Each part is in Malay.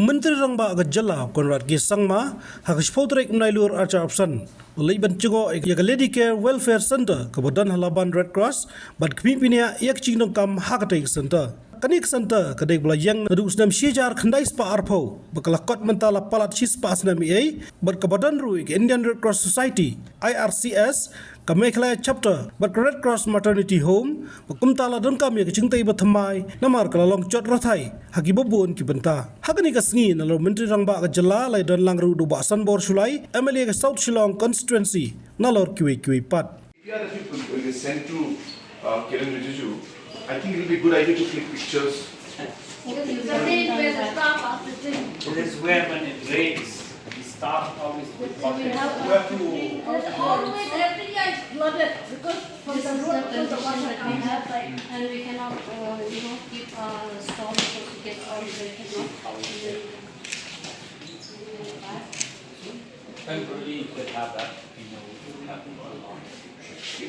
Menteri Rangba Gajala Konrad Gisangma Hakishpotrek Nailur Archer Option Laban Chingo Yagaledi Care Welfare Center Kabadan Laban Red Cross but Kmipinia Yak Chingnong Kam Hakatek Center Kanik Center kadek belayang nadu Snem Shijar Khandai Spa Arpo Bakalakot Mentala Palat Shispa Snem EA but Kabadan Ruik Indian Red Cross Society IRCS ka Meghalaya chapter but Red Cross Maternity Home kumtala don kam ya kicingtai bathamai namar kalalong chot rathai hakibobon ki benta hakani ka sngi na Menteri Rangba Gajala lai don langru du basan bor sulai MLA ka South Shillong constituency nalor kiwi pat. If you are the people when they send to Kerr, I think it will be a good idea to click pictures. This is where when it rains, the staff always We have to. Always every year it's flooded because from This the is road the to the condition water that we comes. have, like, and we cannot, keep storm so to get all the way, temporarily you could have that, happen for long.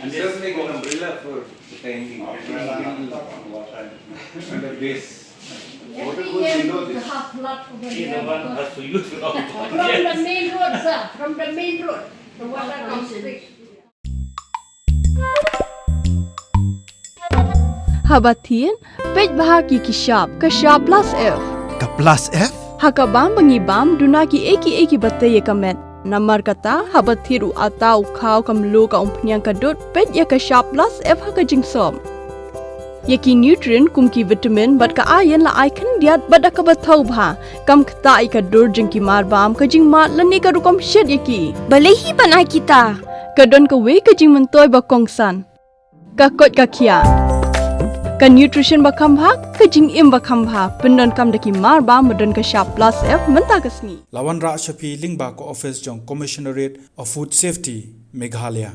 And just make an umbrella for hanging under base. Every year you have flood over He's here the one who because has to use it all the time. from the main road, sir, from the main road, the water comes straight. Habatin, pej bahagi kashab plus F. Ka plus F Hakabam bangibam dunaki eki batay kamet. Namar kata habathiru atau kau kamlu ka umpnyang kadut pej ya kashab plus F hakajingsom. Yaki nutrient kumki vitamin bat ka ayan la icon diat bat ka bathau bha kam khta ai ka dur jingki marbam ka jing mat lani ka rukom shed yaki. Balehi banai kita. Kadon ka we ka jing mentoy ba kongsan. Ka kot ka kia. Ka nutrition bakam bha ka jing im bakam bha pendon kam daki mar ba modon ka sharp plus F menta kasni Lawan Ra Shapi Lingba ko office jong Commissionerate of Food Safety Meghalaya